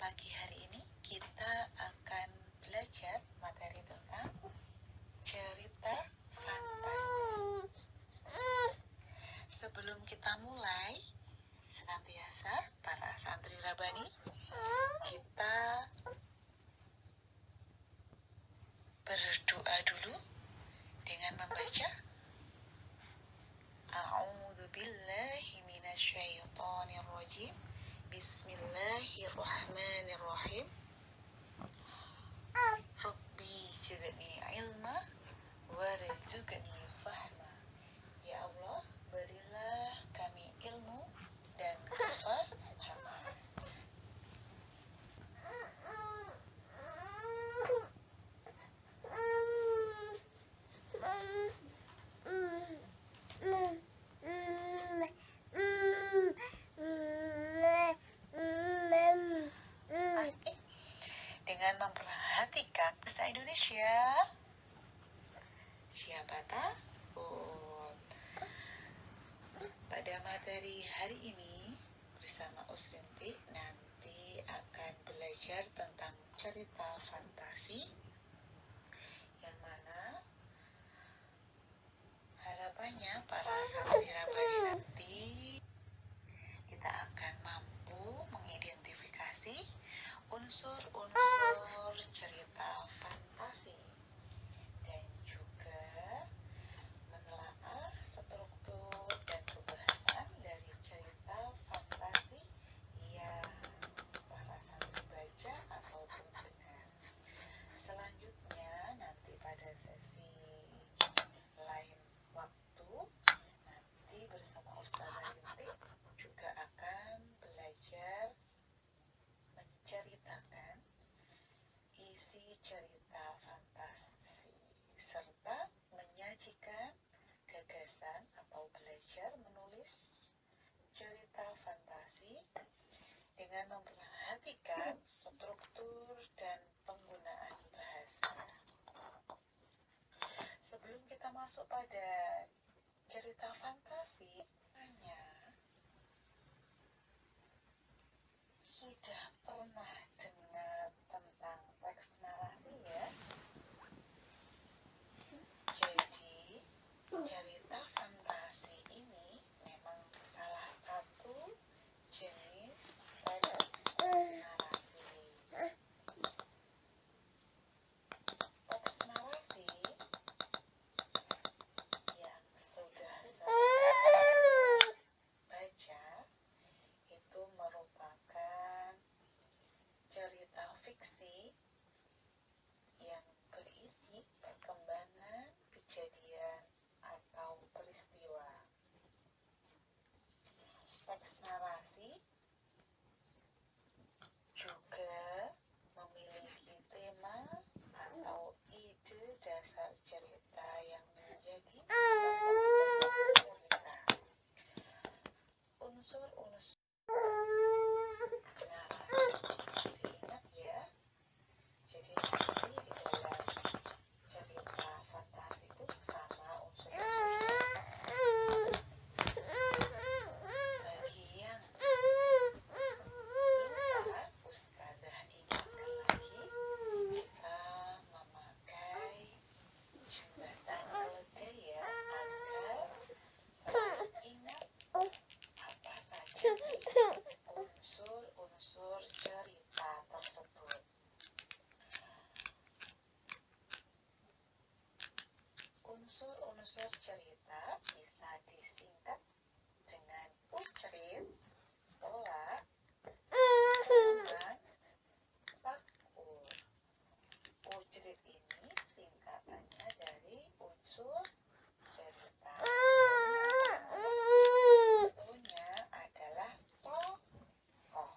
Pagi hari ini kita akan belajar materi tentang cerita fantasi. Sebelum kita mulai, senantiasa para santri Rabbani, kita berdoa dulu dengan membaca A'udzubillahi minasyaitonirrajim. Bismillahirrahmanirrahim. Rabbi zidni ilma warzuqni fahma. Ya Allah, berilah kami ilmu dan kefahaman. Dengan memperhatikan bahasa Indonesia, siapa takut? Pada materi hari ini bersama Usrinti nanti akan belajar tentang cerita fantasi, yang mana harapannya para santri Rabbani nanti kita akan mampu mengidentifikasi unsur-unsur cerita fantasi dan juga menelaah struktur dan pembahasan dari cerita fantasi yang para santri baca ataupun dengar. Selanjutnya nanti pada sesi lain waktu nanti bersama Ustazah Rintik juga akan belajar menceritakan isi cerita fantasi serta menyajikan gagasan atau belajar menulis cerita fantasi dengan memperhatikan struktur dan penggunaan bahasa. Sebelum kita masuk pada cerita fantasi, sudah pernah dengar tentang teks narasi ya? Jadi, cerita fantasi ini memang salah satu jenis teks narasi. Teks narasi yang sudah saya baca itu merupakan cerita fiksi yang berisi perkembangan kejadian atau peristiwa. Teks narasi juga memiliki tema atau ide dasar cerita yang menjadi cerita. Unsur-unsur narasi masih ingat ya? Jadi nanti di dalam cerita fantasi itu sama unsur-unsurnya. Bagi yang lupa, Ustazah ingatkan lagi, kita memakai jembatan keledai ya, agar selalu ingat apa saja sih unsur-unsur cerita tersebut. Unsur-unsur cerita bisa disingkat dengan ucrit, telak, teman, takur. Ucrit ini singkatannya dari unsur cerita. Contohnya adalah tokoh.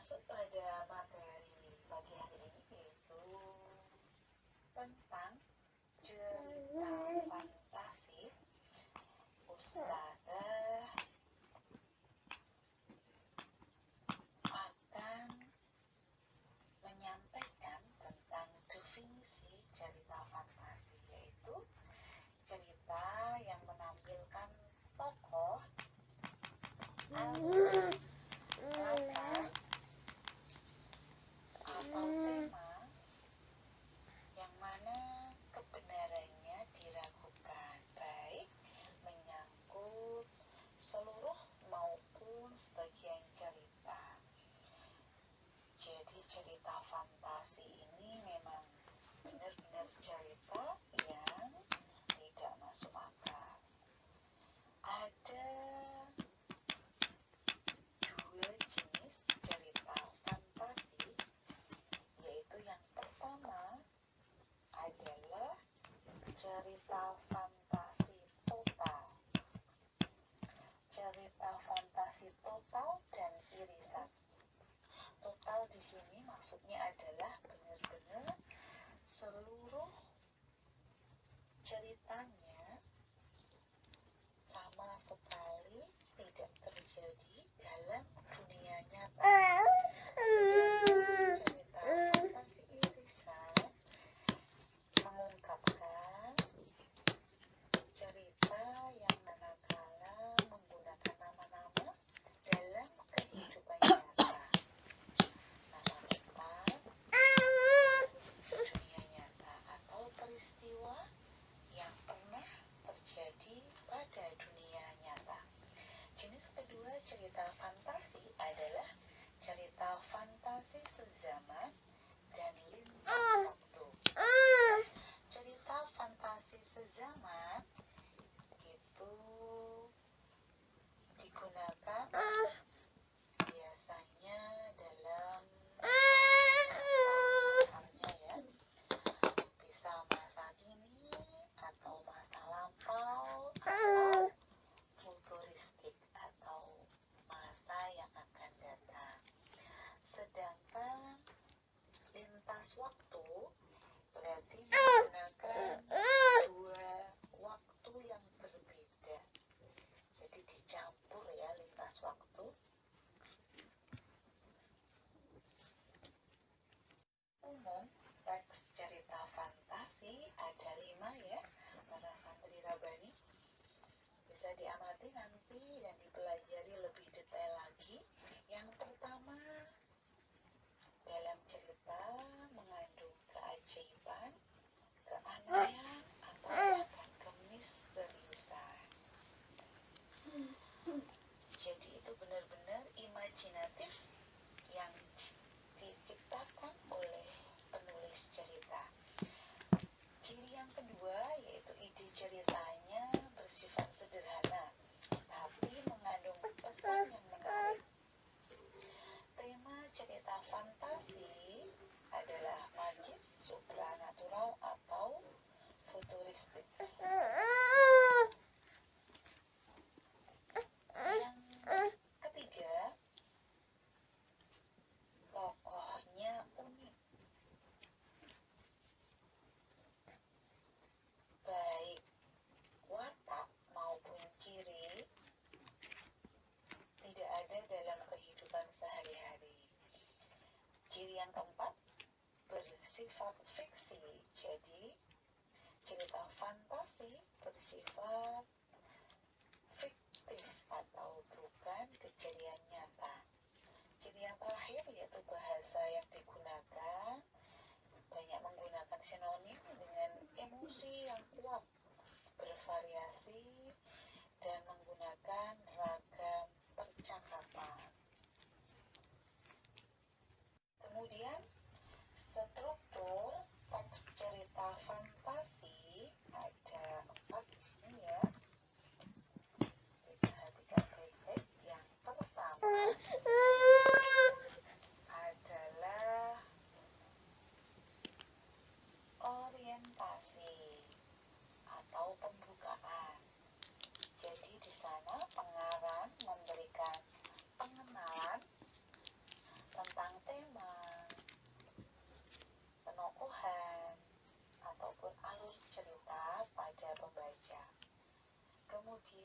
masuk pada materi pagi hari ini, yaitu tentang cerita fantasi. Ustazah akan menyampaikan tentang definisi cerita fantasi, yaitu cerita yang menampilkan tokoh, alur, latar, atau tema yang mana kebenarannya diragukan, baik menyangkut seluruh maupun sebagian cerita. Jadi cerita fantasi ini memang benar-benar cerita yang tidak masuk akal. Ada dua jenis cerita fantasi, yaitu yang pertama adalah cerita fantasi total. Cerita fantasi total dan irisan. Total di sini maksudnya adalah benar-benar seluruh ceritanya sama sekali tidak terjadi dalam dunia nyata. Sedangkan cerita fantasi irisan mengungkapkan cerita yang manakala menggunakan nama-nama dalam kehidupan nyata. Nama tempat, dunia nyata, atau peristiwa yang pernah terjadi pada dunia nyata. Jenis kedua cerita fantasi adalah cerita fantasi sezaman dan lintas waktu. Cerita fantasi sezaman itu digunakan biasanya dalam misalnya ya, bisa masa kini atau masa lampau atau futuristik atau masa yang akan datang. Sedangkan lintas waktu berarti menggunakan dua waktu yang berbeda. Jadi dicampur ya lintas waktu. Umum teks cerita fantasi ada 5 ya, para santri Rabani. Bisa diamati nanti dan dipelajari lebih detail lagi. Yang pertama, dalam cerita mengandung keajaiban, keanehan, atau bahkan kemisteriusan. Jadi itu benar-benar imajinatif yang diciptakan oleh penulis cerita. Ciri yang kedua yaitu ide ceritanya bersifat sederhana, tapi mengandung pesan yang menarik. Tema cerita fantasi adalah magis, supranatural, atau futuristik. Yang ketiga, tokohnya unik. Baik watak maupun ciri tidak ada dalam kehidupan sehari-hari. Ciri yang keempat, bersifat fiksi. Jadi cerita fantasi bersifat fiktif atau bukan kejadian nyata. Ciri yang terakhir yaitu bahasa yang digunakan banyak menggunakan sinonim dengan emosi yang kuat, bervariasi, dan menggunakan ragam percakapan. Kemudian struktur teks cerita fantasi ada 4 di sini ya. Perhatikan baik-baik. Yang pertama adalah orientasi.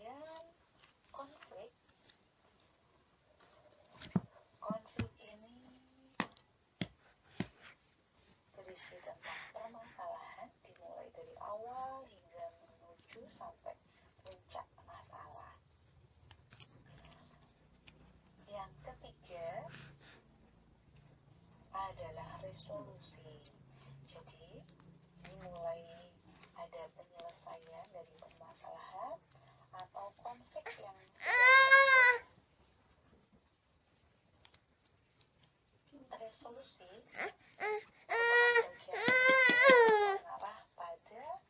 Kemudian konflik. Konflik ini berisi tentang permasalahan dimulai dari awal hingga menuju sampai puncak masalah. Yang ketiga adalah resolusi. Jadi, dimulai ada penyelesaian dari permasalahan atau konflik yang resolusi mengarah pada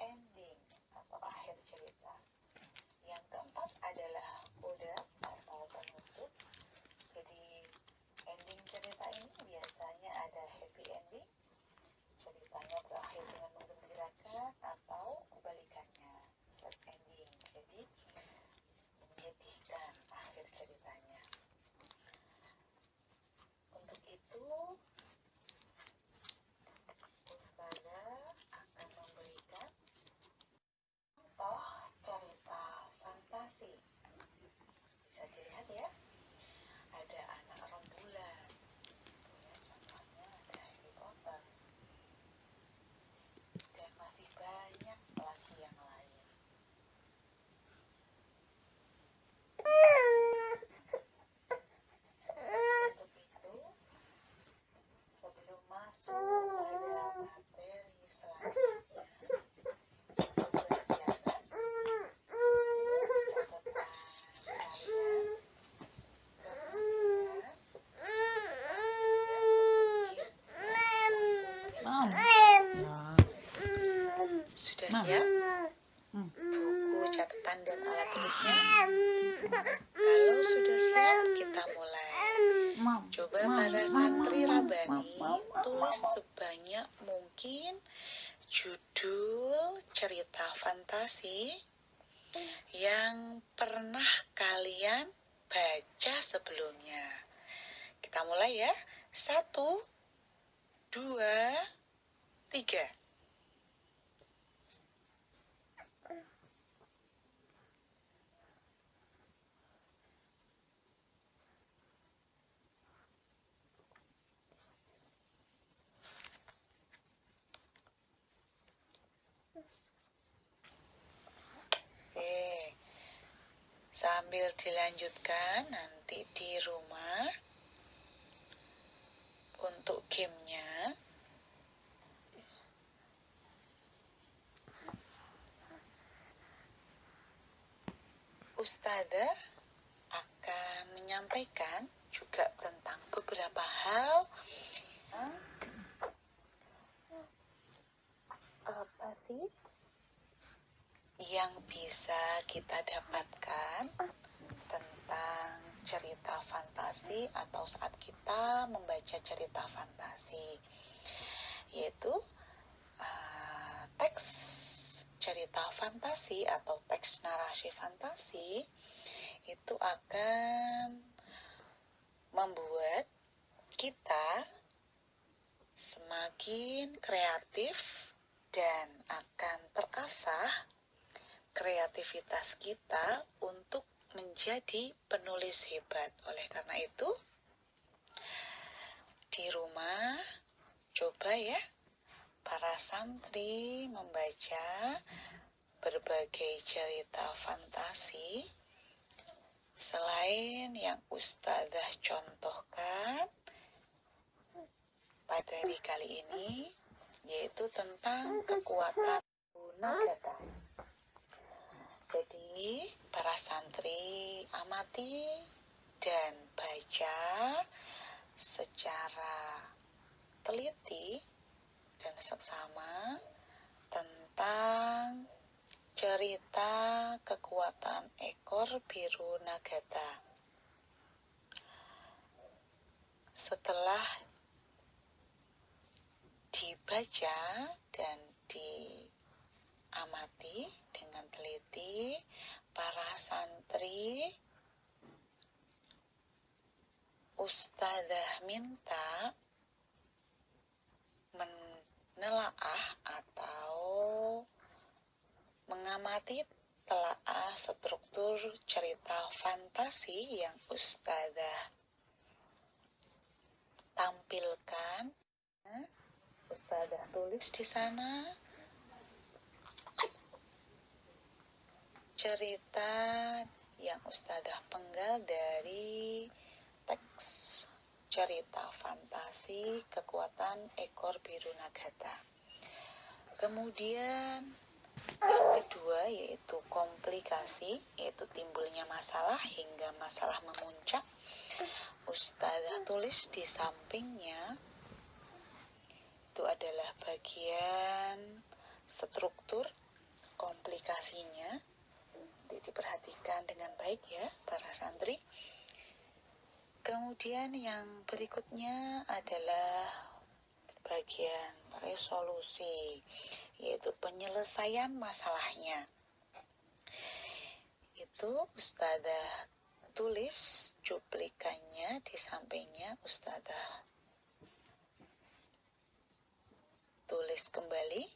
ending atau akhir cerita. Yang keempat adalah coda atau penutup. Jadi ending cerita ini biasanya ada happy ending, ceritanya berakhir dengan menggembirakan, atau kebalikannya sad ending, jadi menyedihkan akhir ceritanya. Untuk itu Ustazah akan memberikan contoh cerita fantasi. Bisa dilihat ya, ada anak rembulan, ya, contohnya ada Harry Potter, dan masih banyak lagi yang lain. Untuk itu, sebelum masuk pada materi selanjutnya, persiapan catatan kalian, sudah siap buku catatan dan alat tulisnya? Kalau sudah siap, kita mulai. Coba para santri Rabbani tulis sebanyak mungkin judul cerita fantasi yang pernah kalian baca sebelumnya. Kita mulai ya. 1, 2, 3. Oke, sambil dilanjutkan nanti di rumah untuk gamenya. Ustazah akan menyampaikan juga tentang beberapa hal apa sih yang bisa kita dapatkan tentang cerita fantasi atau saat kita membaca cerita fantasi, yaitu teks cerita fantasi atau teks narasi fantasi itu akan membuat kita semakin kreatif dan akan terasah kreativitas kita untuk menjadi penulis hebat. Oleh karena itu, di rumah coba ya para santri membaca berbagai cerita fantasi selain yang Ustazah contohkan materi kali ini, yaitu tentang kekuatan Nagata. Jadi, para santri amati dan baca secara teliti dan seksama tentang cerita kekuatan ekor biru Nagata. Setelah dibaca dan diamati dengan teliti, para santri Ustazah minta menelaah atau mengamati telaah struktur cerita fantasi yang Ustazah tampilkan. Ustazah tulis di sana cerita yang Ustazah penggal dari teks cerita fantasi Kekuatan Ekor Biru Nagata. Kemudian yang kedua yaitu komplikasi, yaitu timbulnya masalah hingga masalah memuncak. Ustazah tulis di sampingnya itu adalah bagian struktur komplikasinya. Nanti diperhatikan dengan baik ya para santri. Kemudian yang berikutnya adalah bagian resolusi, yaitu penyelesaian masalahnya. Itu Ustazah tulis cuplikannya di sampingnya. Ustazah tulis kembali.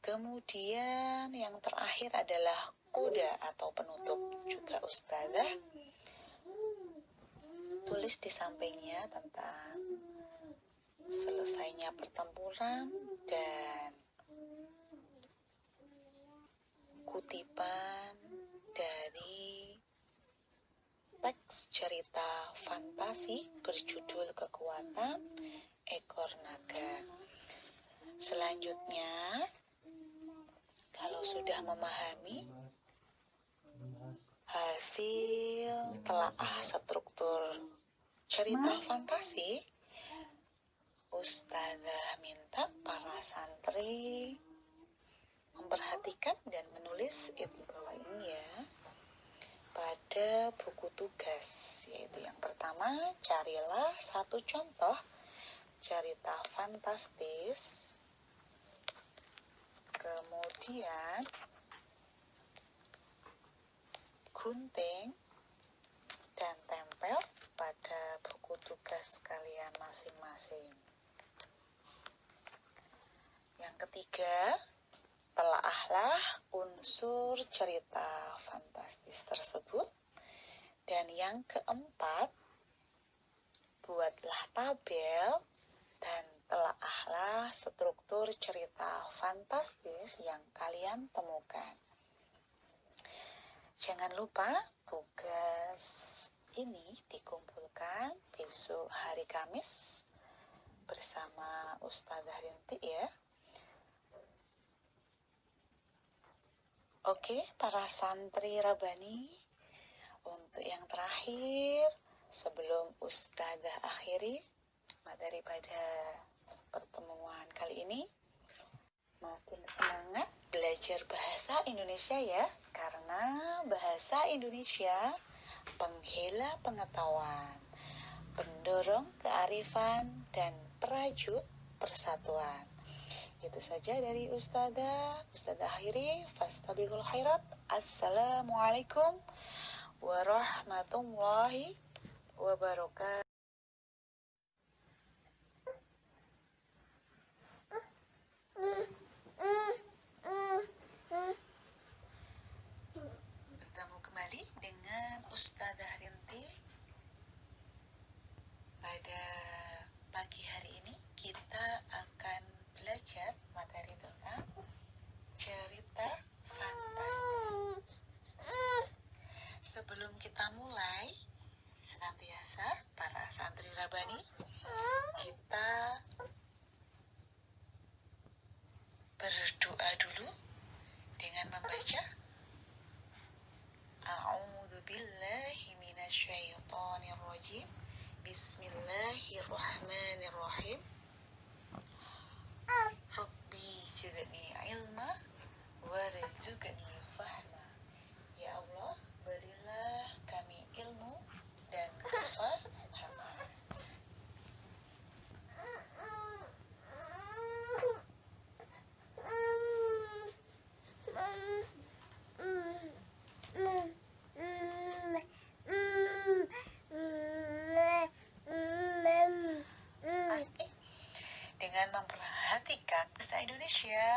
Kemudian yang terakhir adalah koda atau penutup, juga Ustazah tulis di sampingnya tentang selesainya pertempuran dan kutipan dari teks cerita fantasi berjudul Kekuatan Ekor Naga. Selanjutnya, kalau sudah memahami hasil telaah struktur cerita fantasi, Ustazah minta para santri memperhatikan dan menulis itu bawah ini ya pada buku tugas, yaitu yang pertama, carilah satu contoh cerita fantastis. Kemudian gunting dan tempel pada buku tugas kalian masing-masing. Yang ketiga, telaahlah unsur cerita fantastis tersebut. Dan yang keempat, buatlah tabel dan telaahlah struktur cerita fantastis yang kalian temukan. Jangan lupa tugas ini dikumpulkan besok hari Kamis bersama Ustazah Rinti ya. Oke, para santri Rabbani, untuk yang terakhir sebelum Ustazah akhiri materi pada pertemuan kali ini, makin semangat belajar bahasa Indonesia ya, karena bahasa Indonesia penghela pengetahuan, pendorong kearifan, dan perajut persatuan. Itu saja dari Ustazah akhiri. Fastabiqul khairat. Assalamualaikum warahmatullahi wabarakatuh. Bertemu kembali dengan Ustazah Rinti. Pada pagi hari ini kita akan belajar materi tentang cerita fantastis. Sebelum kita mulai, senantiasa para santri Rabbani, kita berdoa dulu dengan membaca A'udzubillahi minasyaitonirrajim. Bismillahirrahmanirrahim. Rabbi zidni ilma warzuqni fahma. Ya Allah, berilah kami ilmu dan kefahaman. Pasti dengan memperhatikan bahasa Indonesia,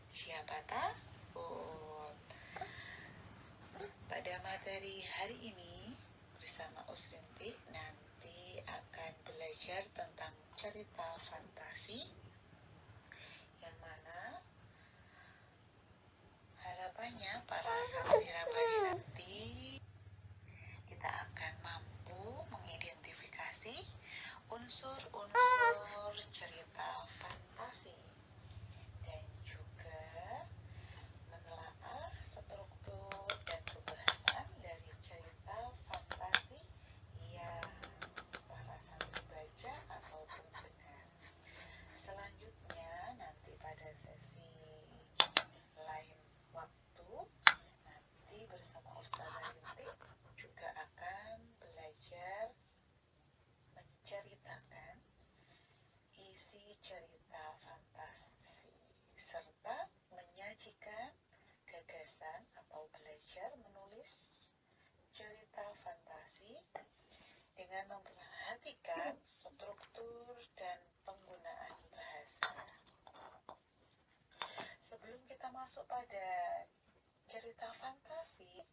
siapa takut hari ini bersama Usrinti nanti akan belajar tentang cerita fantasi, yang mana harapannya para santri Rabani nanti kita akan mampu mengidentifikasi unsur-unsur cerita fantasi dan juga menelaah struktur dan kebahasan dari cerita fantasi yang para santri baca ataupun dengar. Selanjutnya nanti pada sesi lain waktu nanti bersama Ustazah Rintik juga akan belajar menceritakan isi cerita fantasi serta menyajikan gagasan atau belajar menulis cerita fantasi dengan memperhatikan struktur dan penggunaan bahasa. Sebelum kita masuk pada cerita fantasi,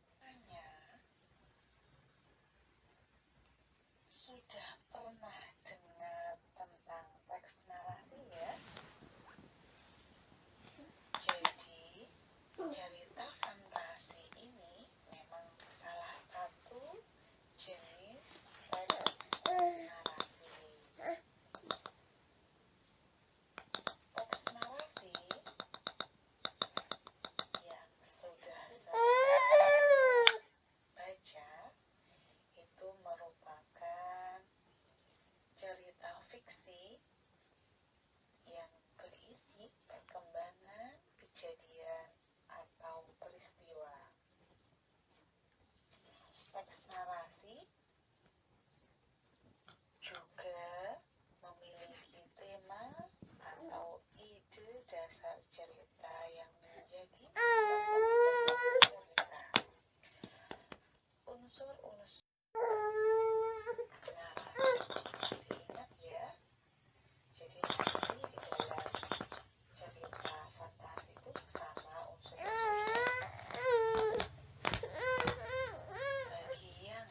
sudah pernah dengar tentang teks narasi ya? Jadi, cerita fantasi ini memang salah satu jenis teks narasi. Teks narasi yang sudah saya baca itu merupakan cerita fiksi yang berisi perkembangan kejadian atau peristiwa. Teks narasi juga memiliki tema atau ide dasar cerita yang menjadi cerita. Unsur-unsur narasi, masih ingat ya? Jadi nanti di dalam cerita fantasi itu sama unsur-unsurnya. Bagi yang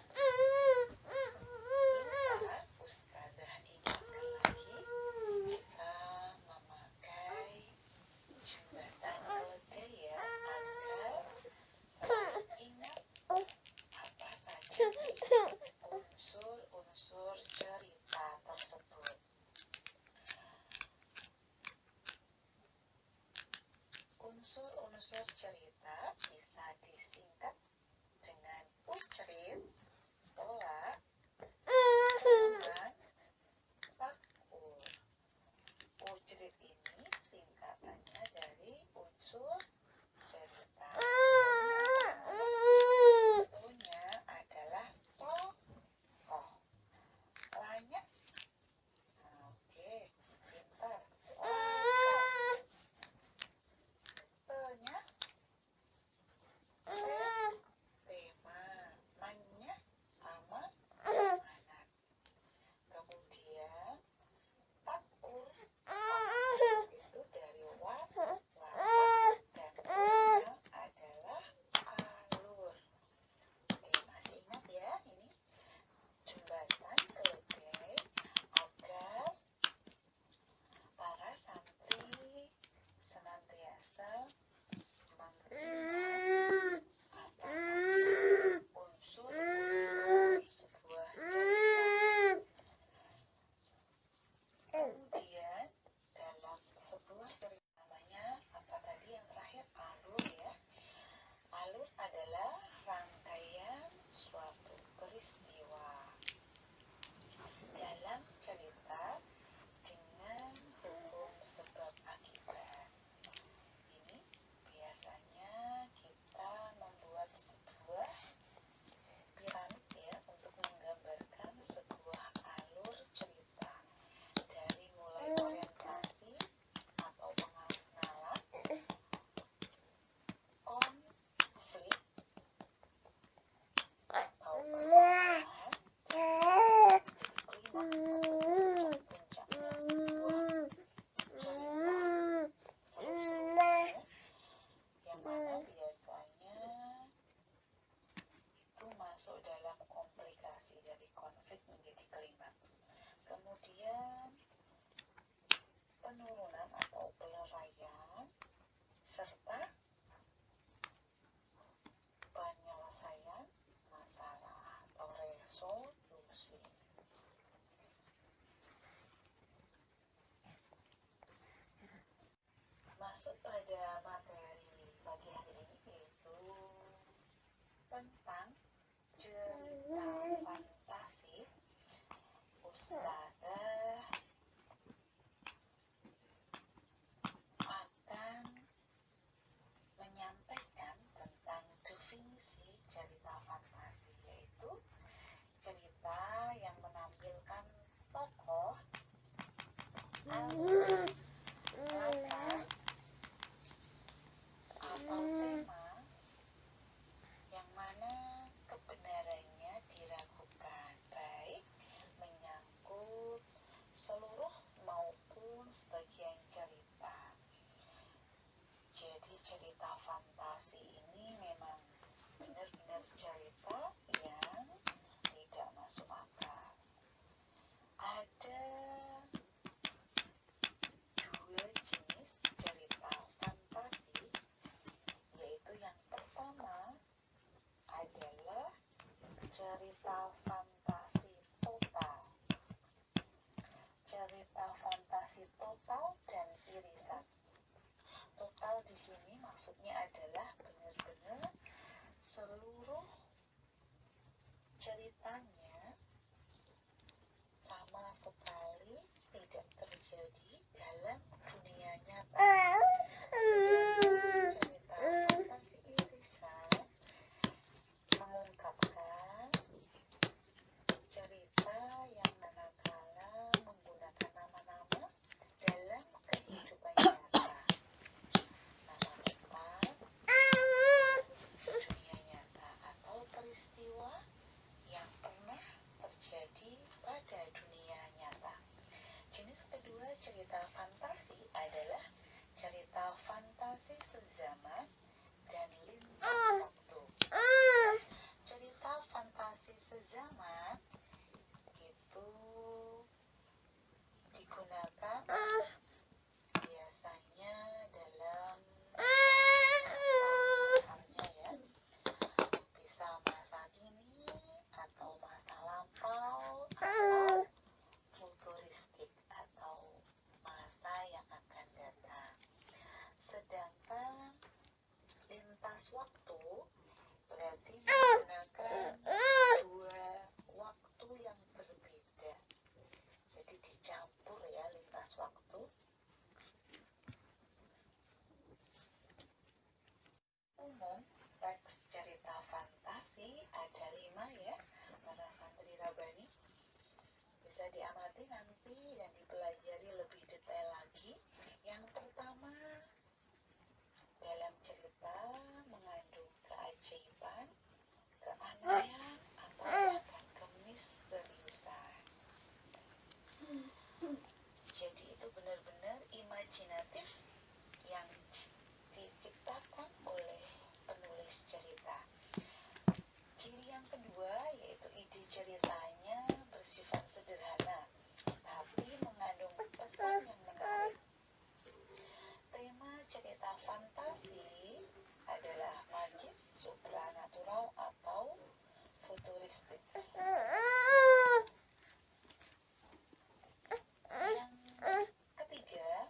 masuk pada materi pagi hari ini, yaitu tentang cerita fantasi. Ustazah akan menyampaikan tentang definisi cerita fantasi, yaitu cerita yang menampilkan tokoh, alur, latar, atau tema yang mana kebenarannya diragukan, baik menyangkut seluruh maupun sebagian cerita. Jadi cerita fantasi ini memang benar-benar cerita yang tidak masuk akal. Ada dua jenis cerita fantasi, yaitu yang pertama adalah cerita fantasi total. Cerita fantasi total dan irisan. Total di sini maksudnya adalah benar-benar seluruh ceritanya sama sekali tidak terjadi dalam dunia nyata. Sedangkan cerita fantasi irisan mengungkapkan cerita yang manakala menggunakan nama-nama dalam kehidupan nyata. Nama tempat, dunia nyata, atau peristiwa yang pernah terjadi pada dunia nyata. Jenis kedua cerita fantasi adalah cerita fantasi sezaman dan lintas waktu. Cerita fantasi sezaman itu digunakan biasanya dalam masanya ya, bisa masa kini atau masa lampau atau futuristik atau masa yang akan datang. Sedangkan lintas waktu berarti menggunakan dua waktu yang berbeda. Jadi dicampur ya lintas waktu. Umum teks cerita fantasi ada 5 ya, para santri Rabani. Bisa diamati nanti dan dipelajari lebih detail lagi. Yang pertama, dalam cerita mengandung keajaiban, keanehan, atau bahkan kemisteriusan. Jadi itu benar-benar imajinatif yang diciptakan oleh penulis cerita. Ciri yang kedua yaitu ide ceritanya bersifat sederhana, tapi mengandung pesan yang menarik. Tema cerita fantasi adalah magis, supranatural, atau futuristik. Yang ketiga,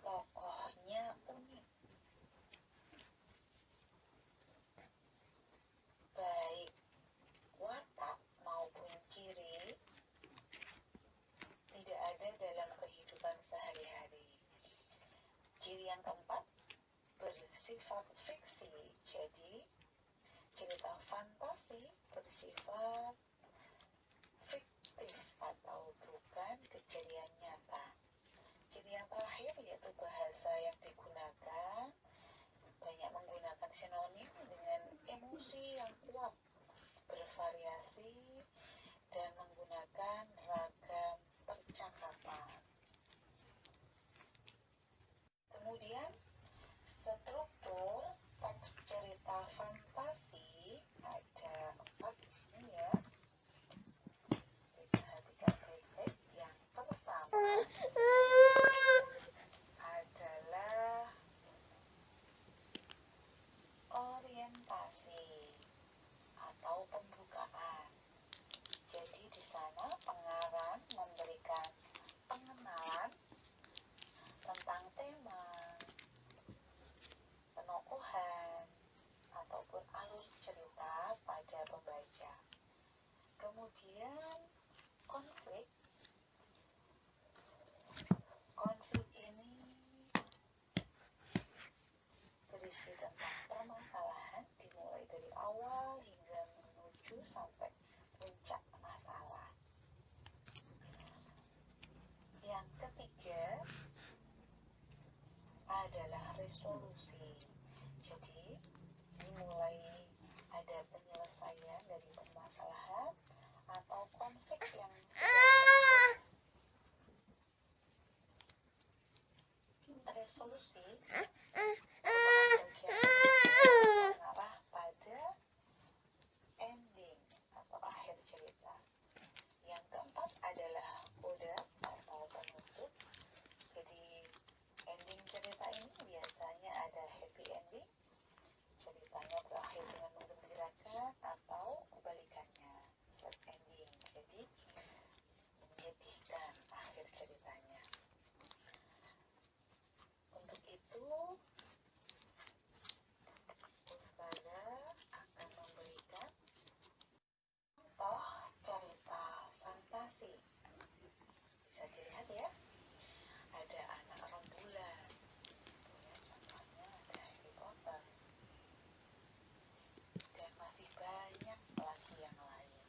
tokohnya unik. Baik watak maupun ciri tidak ada dalam kehidupan sehari-hari. Ciri yang keempat, bersifat fiksi. Jadi cerita fantasi bersifat fiktif atau bukan kejadian nyata. Ciri yang terakhir yaitu bahasa yang digunakan banyak menggunakan sinonim dengan emosi yang kuat, bervariasi, dan menggunakan ragam percakapan. Kemudian struktur teks cerita fantasi ada 4 di sini ya. Perhatikan baik-baik. Yang pertama adalah orientasi atau pembukaan. Jadi di sana pengarang memberikan pengenalan tentang tentang tema, penokohan, ataupun alur cerita pada pembaca. Kemudian konflik. Konflik ini berisi tentang permasalahan dimulai dari awal hingga menuju sampai puncak masalah. Yang ketiga adalah resolusi. Jadi dimulai ada penyelesaian dari permasalahan atau konflik yang resolusi mengarah pada ending atau akhir cerita. Yang keempat adalah coda atau penutup. Jadi ending cerita ini biasanya ada happy ending, ceritanya berakhir dengan menggembirakan, atau kebalikannya, sad ending, jadi menyedihkan akhir ceritanya. Untuk itu, Ustazah akan memberikan contoh cerita fantasi. Bisa dilihat ya, ada anak rembulan, ya, contohnya ada Harry Potter, dan masih banyak lagi yang lain.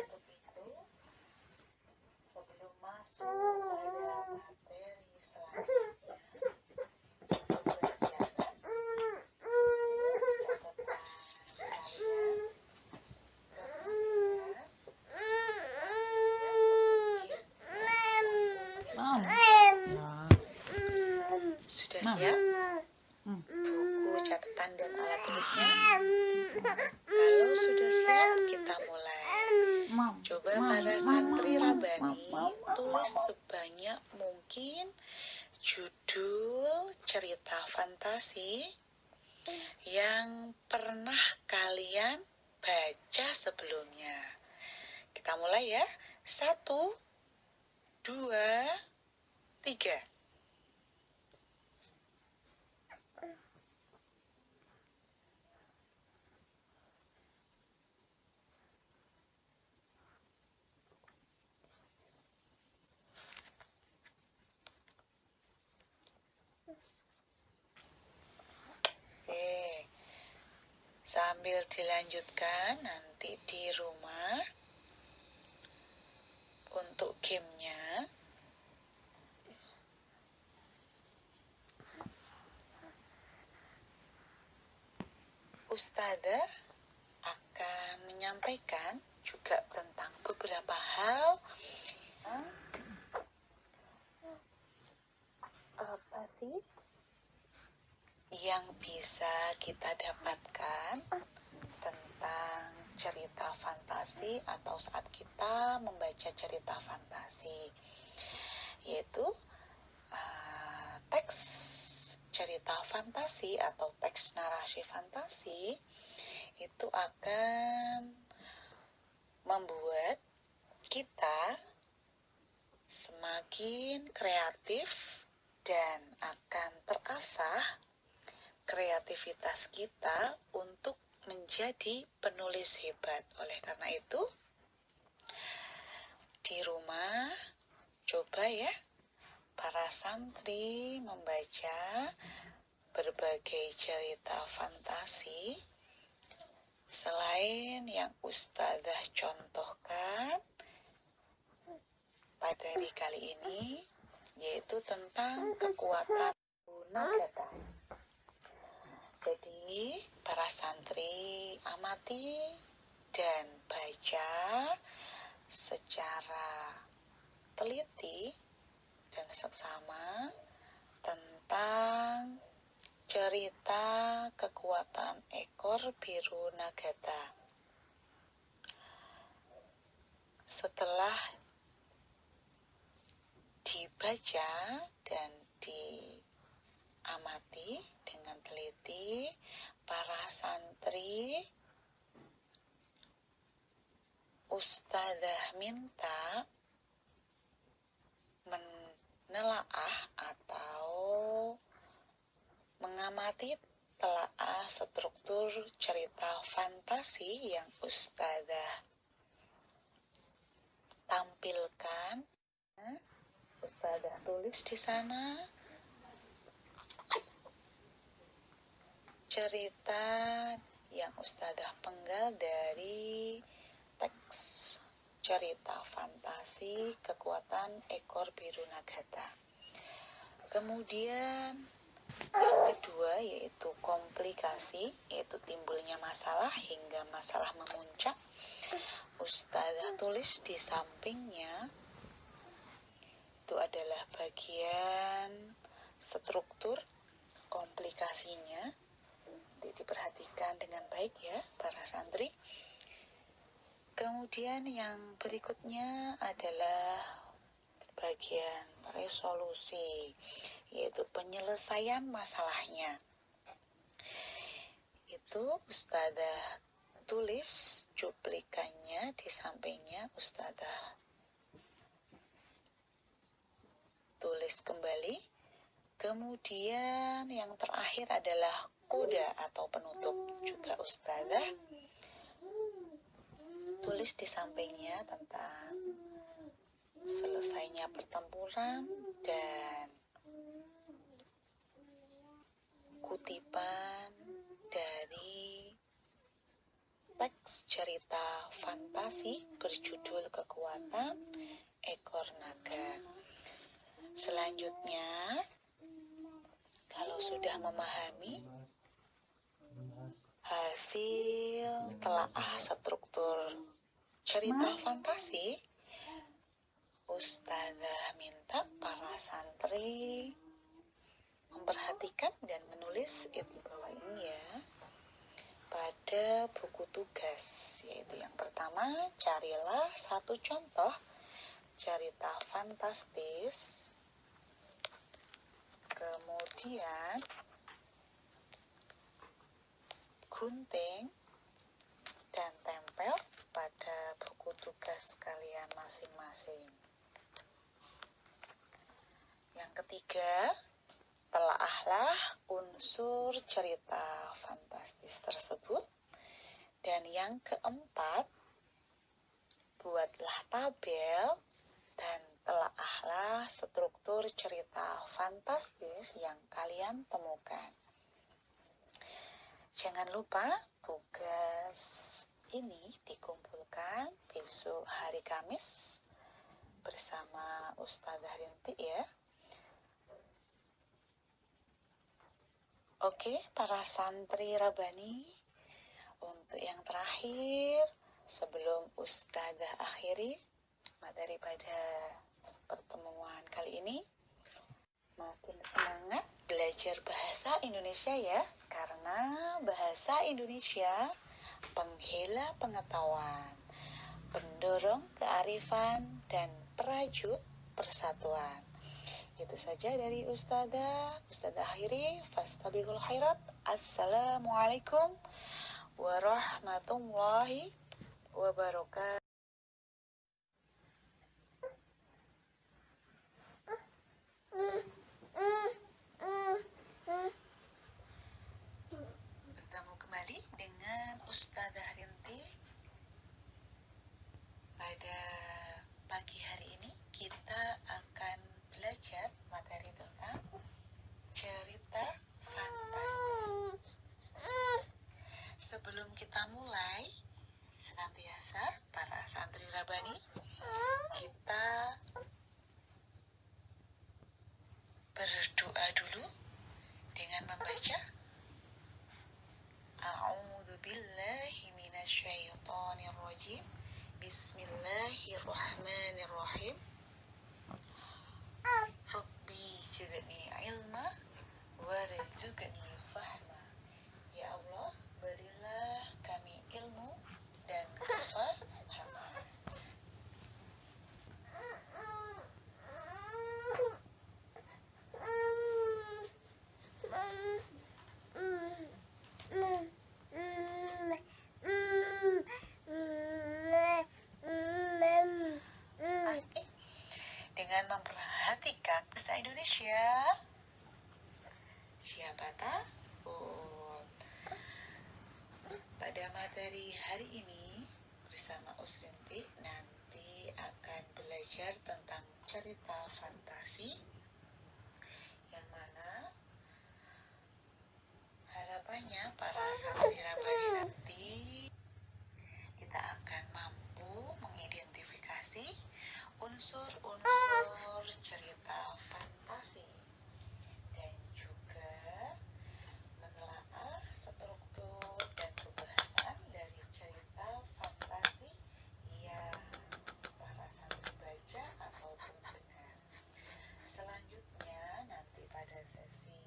Untuk itu, sebelum masuk pada materi selanjutnya, persiapan catatan kalian, kemudian sudah siap buku catatan dan alat tulisnya? Kalau sudah siap, kita mulai. Coba para santri Rabbani tulis sebanyak mungkin judul cerita fantasi yang pernah kalian baca sebelumnya. Kita mulai ya. 1, 2, 3. Oke, sambil dilanjutkan nanti di rumah untuk gamenya. Ustazah akan menyampaikan juga tentang beberapa hal apa sih yang bisa kita dapatkan tentang cerita fantasi atau saat kita membaca cerita fantasi, yaitu teks cerita fantasi atau teks narasi fantasi itu akan membuat kita semakin kreatif dan akan terasah kreativitas kita untuk menjadi penulis hebat. Oleh karena itu, di rumah coba ya para santri membaca berbagai cerita fantasi selain yang Ustazah contohkan materi kali ini, yaitu tentang kekuatan Nagata. Jadi para santri amati dan baca secara teliti dan seksama tentang cerita kekuatan ekor biru Nagata. Setelah dibaca dan diamati dengan teliti, para santri Ustadzah minta menelaah atau mengamati telaah struktur cerita fantasi yang Ustadzah tampilkan. Ustadzah tulis di sana cerita yang Ustadzah penggal dari teks cerita fantasi Kekuatan Ekor Biru Nagata. Kemudian yang kedua yaitu komplikasi, yaitu timbulnya masalah hingga masalah memuncak. Ustadzah tulis di sampingnya itu adalah bagian struktur komplikasinya. Nanti diperhatikan dengan baik ya para santri. Kemudian yang berikutnya adalah bagian resolusi, yaitu penyelesaian masalahnya. Itu Ustadzah tulis cuplikannya di sampingnya, Ustadzah tulis kembali. Kemudian yang terakhir adalah koda atau penutup, juga Ustadzah tulis di sampingnya tentang selesainya pertempuran dan kutipan dari teks cerita fantasi berjudul Kekuatan Ekor Naga. Selanjutnya, kalau sudah memahami hasil telaah struktur cerita fantasi, Ustadzah minta para santri memperhatikan dan menulis itu bawah ini ya pada buku tugas, yaitu yang pertama, carilah satu contoh cerita fantastis, kemudian gunting dan tempel pada buku tugas kalian masing-masing. Yang ketiga, telaahlah unsur cerita fantastis tersebut. Dan yang keempat, buatlah tabel dan telaahlah struktur cerita fantastis yang kalian temukan. Jangan lupa tugas ini dikumpulkan besok hari Kamis bersama Ustadzah Rinti ya. Oke, para santri Rabbani, untuk yang terakhir sebelum Ustadzah akhiri materi pada pertemuan kali ini, makin semangat belajar bahasa Indonesia ya, karena bahasa Indonesia penghela pengetahuan, pendorong kearifan, dan perajut persatuan. Itu saja dari Ustadzah akhiri. Fastabiqul khairat. Assalamualaikum warahmatullahi wabarakatuh. Bertemu kembali dengan Ustadzah Rinti. Pada pagi hari ini kita akan belajar materi tentang cerita fantastis. Sebelum kita mulai, senantiasa para santri Rabbani, kita berdoa dulu dengan membaca A'udzu billahi minasyaitonir rajim. Bismillahirrahmanirrahim. Rabbi zidni ilma warzuqni fahma. Ya Allah, berilah kami ilmu dan kefahaman. memperhatikan bahasa Indonesia. Siapa takut? Pada materi hari ini bersama Usrinti nanti akan belajar tentang cerita fantasi, yang mana harapannya para santri rabani nanti kita akan mampu mengidentifikasi unsur-unsur cerita fantasi dan juga menelaah struktur dan kebahasan dari cerita fantasi yang para santri baca ataupun dengar. Selanjutnya nanti pada sesi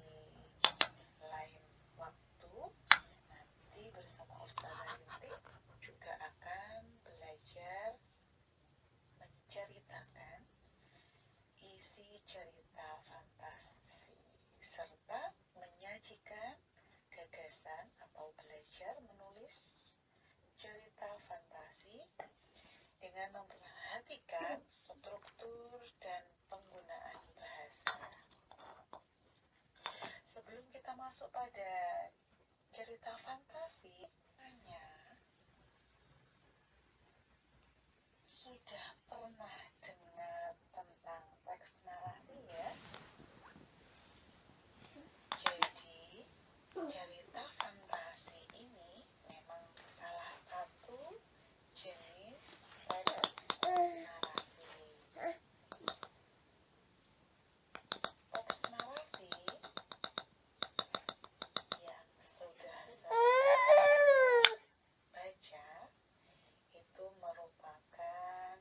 lain waktu nanti bersama Ustazah Rintik juga akan belajar menceritakan isi cerita fantasi serta menyajikan gagasan atau belajar menulis cerita fantasi dengan memperhatikan struktur dan penggunaan bahasa. Sebelum kita masuk pada cerita fantasi, sudah pernah dengar tentang teks narasi ya? Jadi, cerita fantasi ini memang salah satu jenis teks narasi. Teks narasi yang sudah saya baca itu merupakan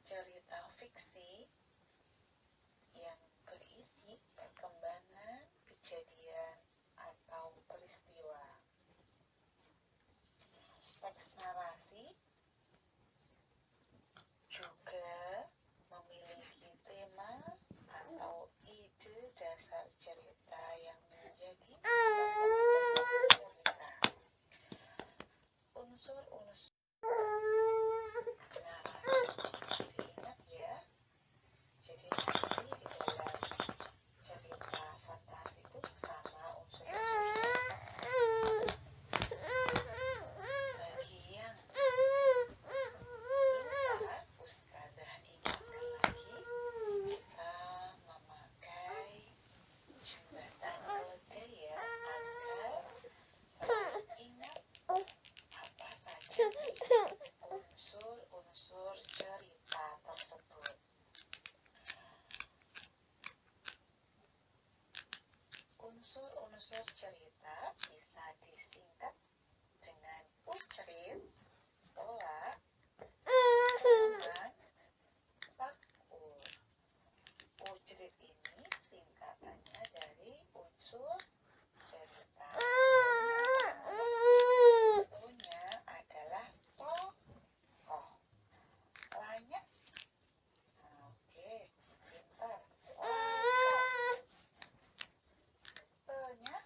cerita fiksi yang berisi perkembangan kejadian atau peristiwa. Teks narasi juga memiliki tema atau ide dasar cerita yang menjadi cerita. Unsur-unsur narasi masih ingat ya? Jadi nanti di dalam cerita fantasi pun sama unsur-unsurnya. Bagi yang lupa, Ustazah ingatkan lagi, kita memakai jembatan kode ya, agar selalu ingat apa saja sih unsur-unsur cerita tersebut. Unsur-unsur cerita bisa disingkat dengan ucerit, tolak, teman, takur. Ucerit ini singkatannya dari unsur cerita. Contohnya adalah tokoh. Lanya, oke, pintar. Langkah. T-nya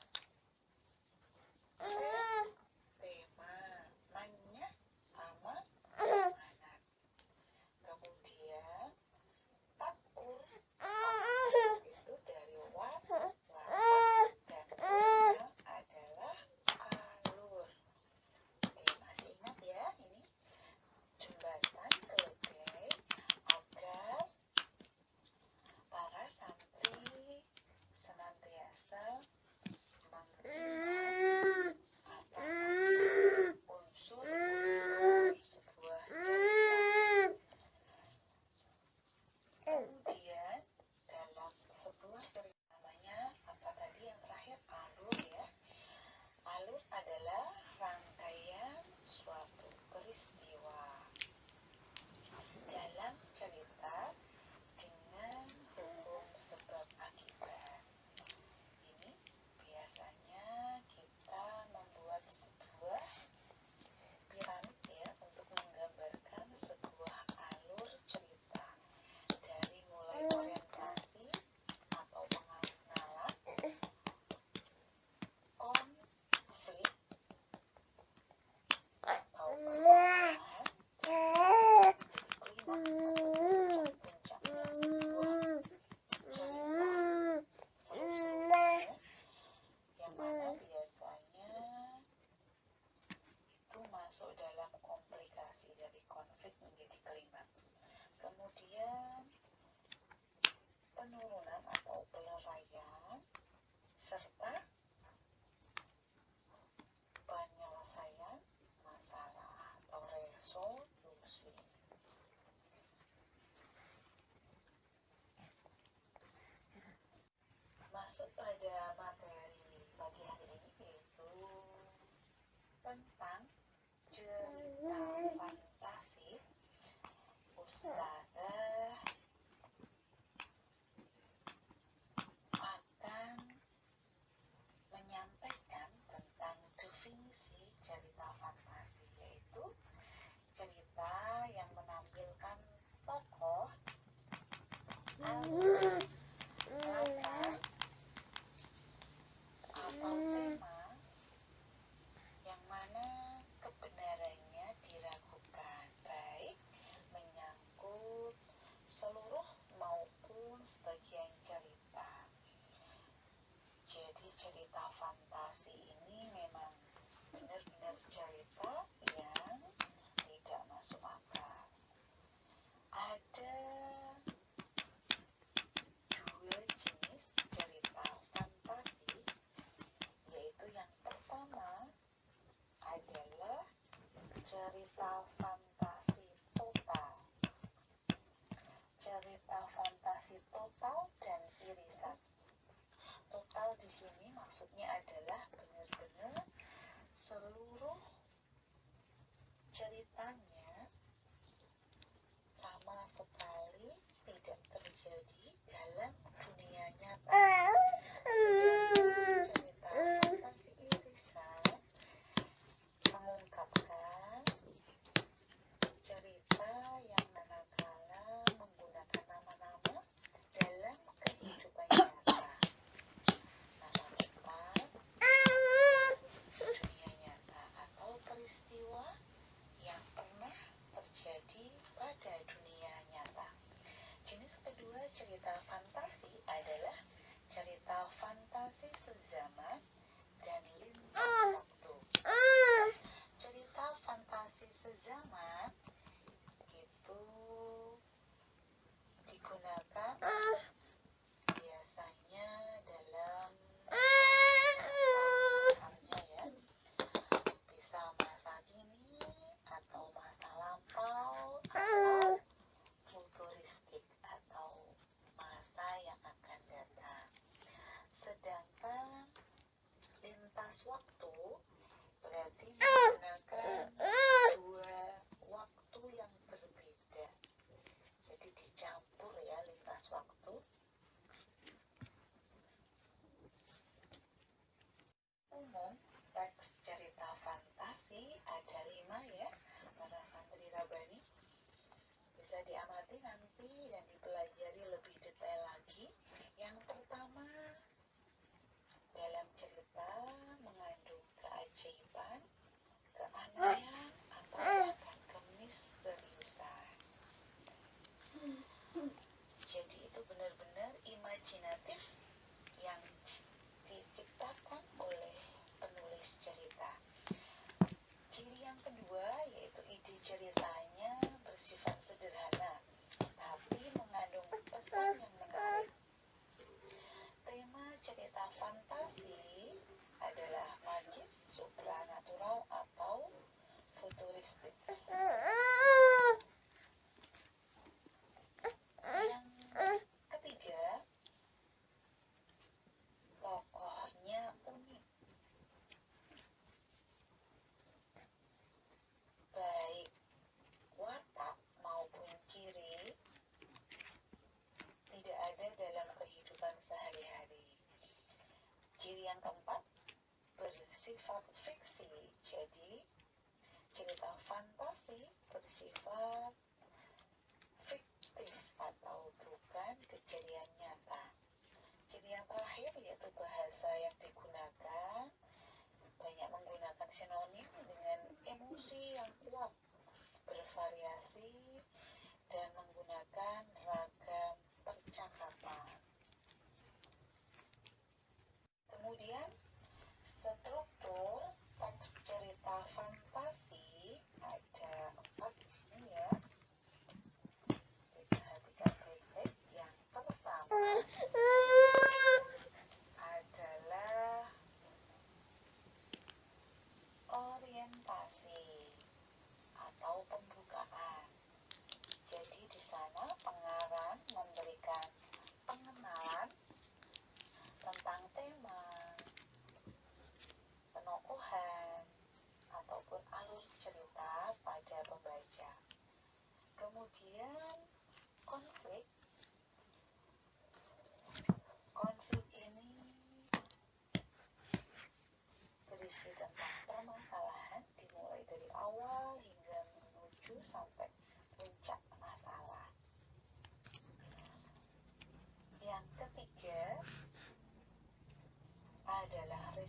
masuk pada materi pagi hari ini, yaitu tentang cerita fantasi. Ustazah akan menyampaikan tentang definisi cerita fantasi, yaitu cerita yang menampilkan tokoh, alur, latar, atau tema yang mana kebenarannya diragukan, baik menyangkut seluruh maupun sebagian cerita. Jadi cerita fantasi ini memang benar-benar cerita yang tidak masuk akal. Ada dua jenis cerita fantasi, yaitu yang pertama adalah cerita fantasi total. Cerita fantasi total dan irisan. Total di sini maksudnya adalah benar-benar seluruh ceritanya sama sekali tidak terjadi dalam dunia nyata. Sedangkan cerita fantasi irisan mengungkapkan cerita yang manakala menggunakan nama-nama dalam kehidupan nyata. Nama tempat, dunia nyata, atau peristiwa yang pernah terjadi pada dunia nyata. Jenis kedua cerita fantasi adalah cerita fantasi sezaman dan lintas waktu. Cerita fantasi sezaman itu digunakan biasanya dalam masanya ya, bisa masa kini atau masa lampau atau futuristik atau masa yang akan datang. Sedangkan lintas waktu berarti menggunakan dua waktu yang berbeda. Jadi dicampur ya lintas waktu. Umum teks cerita fantasi ada 5 ya, para santri Rabani. Bisa diamati nanti dan dipelajari lebih detail lagi. Yang pertama, dalam cerita mengandung keajaiban, keanehan, atau bahkan kemisteriusan. Jadi itu benar-benar imajinatif yang diciptakan oleh penulis cerita. Ciri yang kedua yaitu ide ceritanya bersifat sederhana, tapi mengandung pesan yang menarik. Tema cerita fantasi adalah magis, supranatural, atau futuristik. Yang ketiga, tokohnya unik. Baik watak maupun ciri tidak ada dalam kehidupan sehari-hari. Ciri yang keempat, bersifat fiksi. Jadi cerita fantasi bersifat fiktif atau bukan kejadian nyata. Ciri yang terakhir yaitu bahasa yang digunakan banyak menggunakan sinonim dengan emosi yang kuat, bervariasi, dan menggunakan ragam percakapan. Kemudian struktur teks cerita fantasi ada 4 di sini ya. Perhatikan baik-baik. Yang pertama adalah orientasi atau pembukaan. Jadi di sana pengarang memberikan pengenalan tentang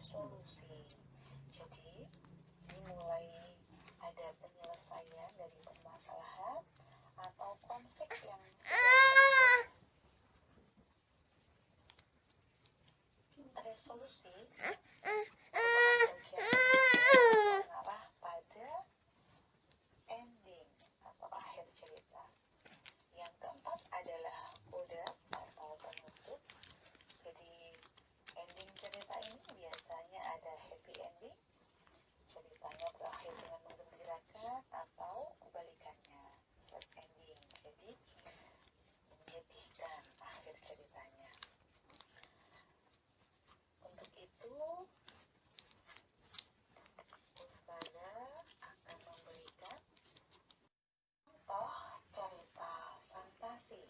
resolusi. Jadi dimulai ada penyelesaian dari permasalahan atau konflik yang sudah terjadi. Resolusi merupakan bagian mengarah pada ending atau akhir cerita. Yang keempat adalah coda atau penutup. Jadi ending cerita ini biasanya ada happy ending, ceritanya berakhir dengan menggembirakan, atau kebalikannya, sad ending, jadi menyedihkan akhir ceritanya. Untuk itu, Ustazah akan memberikan contoh cerita fantasi.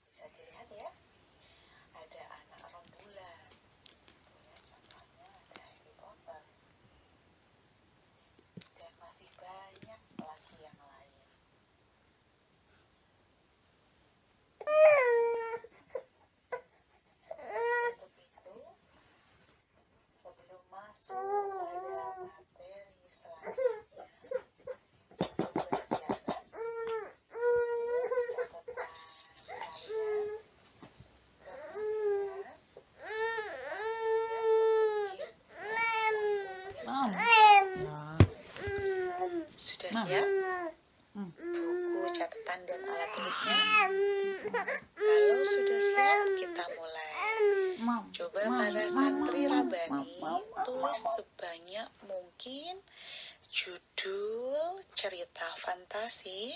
Bisa dilihat ya, ada anak rembulan. Ya, contohnya ada Harry Potter. Dan masih banyak lagi yang lain. Untuk itu, sebelum masuk pada materi selanjutnya, persiapan catatan kalian, kemudian sudah siap buku catatan dan alat tulisnya? Kalau sudah siap, kita mulai. Coba para santri Rabbani tulis sebanyak mungkin judul cerita fantasi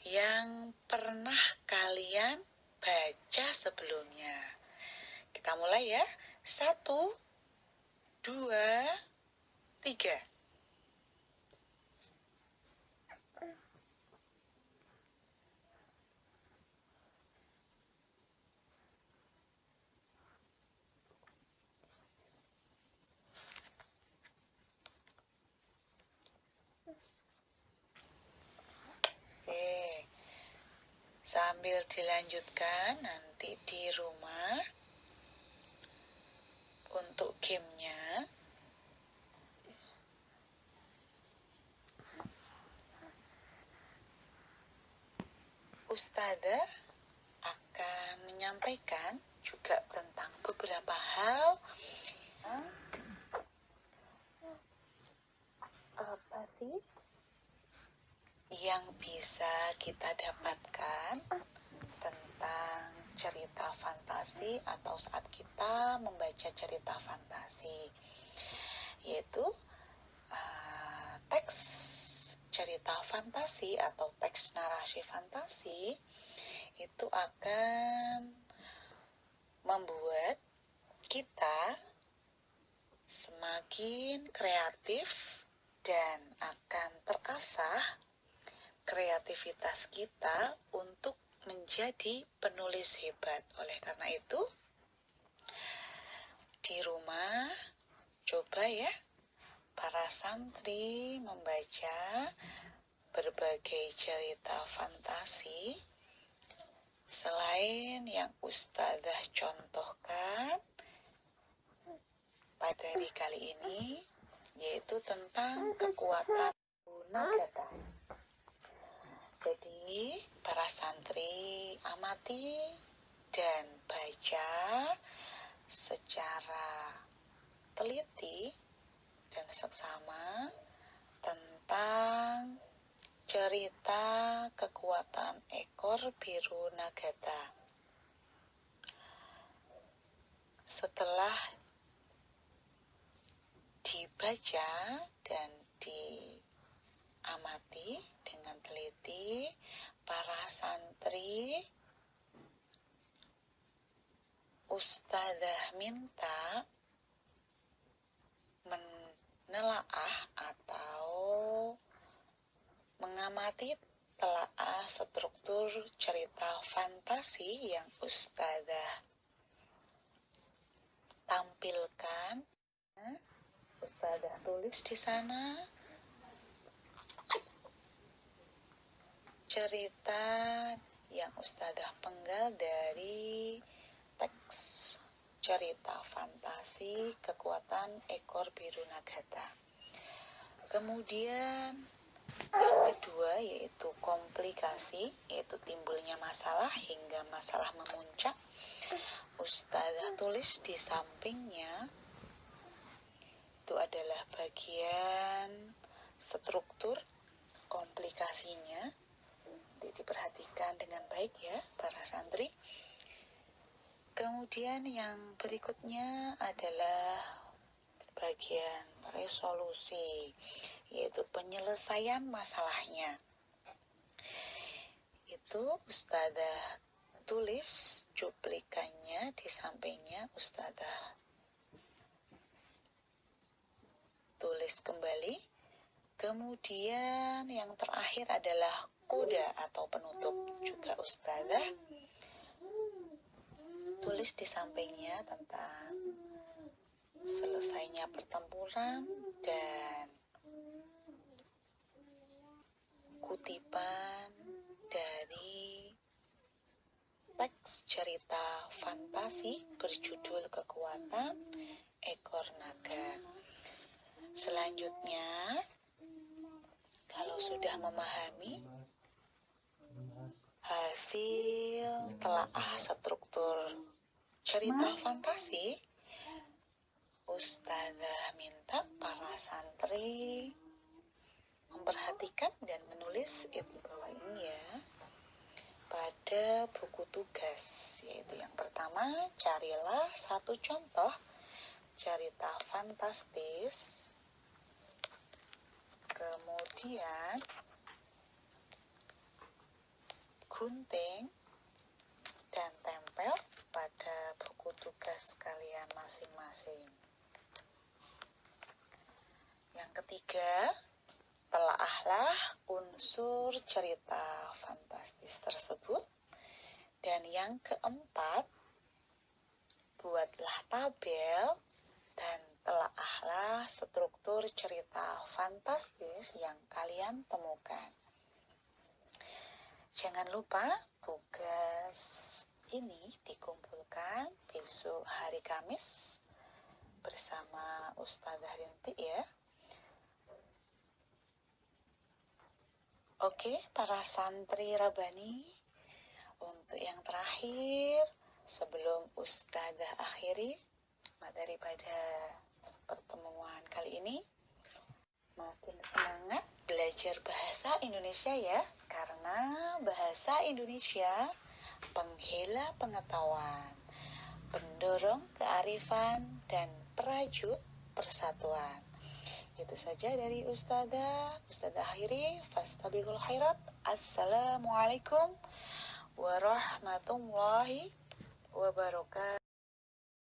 yang pernah kalian baca sebelumnya. Kita mulai ya. 1, 2, 3. Oke, sambil dilanjutkan nanti di rumah untuk gamenya. Ustazah akan menyampaikan juga tentang beberapa hal apa sih yang bisa kita dapatkan tentang cerita fantasi atau saat kita membaca cerita fantasi, yaitu teks cerita fantasi atau teks narasi fantasi itu akan membuat kita semakin kreatif dan akan terasah kreativitas kita untuk menjadi penulis hebat. Oleh karena itu, di rumah coba ya para santri membaca berbagai cerita fantasi selain yang Ustazah contohkan pada hari kali ini, yaitu tentang kekuatan Nagata. Jadi, para santri amati dan baca secara teliti dan seksama tentang cerita kekuatan ekor biru Nagata. Setelah dibaca dan diamati dengan teliti, para santri Ustazah minta menelaah atau mengamati telaah struktur cerita fantasi yang Ustazah tampilkan. Ustazah tulis di sana cerita yang Ustazah penggal dari teks cerita fantasi kekuatan ekor biru nagata. Kemudian yang kedua yaitu komplikasi, yaitu timbulnya masalah hingga masalah memuncak. Ustazah tulis di sampingnya itu adalah bagian struktur komplikasinya. Nanti diperhatikan dengan baik ya para santri. Kemudian yang berikutnya adalah bagian resolusi, yaitu penyelesaian masalahnya. Itu Ustazah tulis cuplikannya di sampingnya, Ustazah tulis kembali. Kemudian yang terakhir adalah koda atau penutup, juga Ustazah tulis di sampingnya tentang selesainya pertempuran dan kutipan dari teks cerita fantasi berjudul Kekuatan Ekor Naga. Selanjutnya, kalau sudah memahami hasil telaah struktur cerita fantasi, Ustazah minta para santri memperhatikan dan menulis itu bawah ini ya pada buku tugas, yaitu yang pertama, carilah satu contoh cerita fantastis, kemudian gunting dan tempel pada buku tugas kalian masing-masing. Yang ketiga, telaahlah unsur cerita fantastis tersebut. Dan yang keempat, buatlah tabel dan telaahlah struktur cerita fantastis yang kalian temukan. Jangan lupa tugas ini dikumpulkan besok hari Kamis bersama Ustazah Rinti ya. Oke, para santri Rabbani, untuk yang terakhir, sebelum Ustazah akhiri materi pada pertemuan kali ini, makin semangat belajar bahasa Indonesia ya, karena bahasa Indonesia penghela pengetahuan, pendorong kearifan, dan perajut persatuan. Itu saja dari Ustazah akhiri. Fastabiqul khairat. Assalamualaikum warahmatullahi wabarakatuh.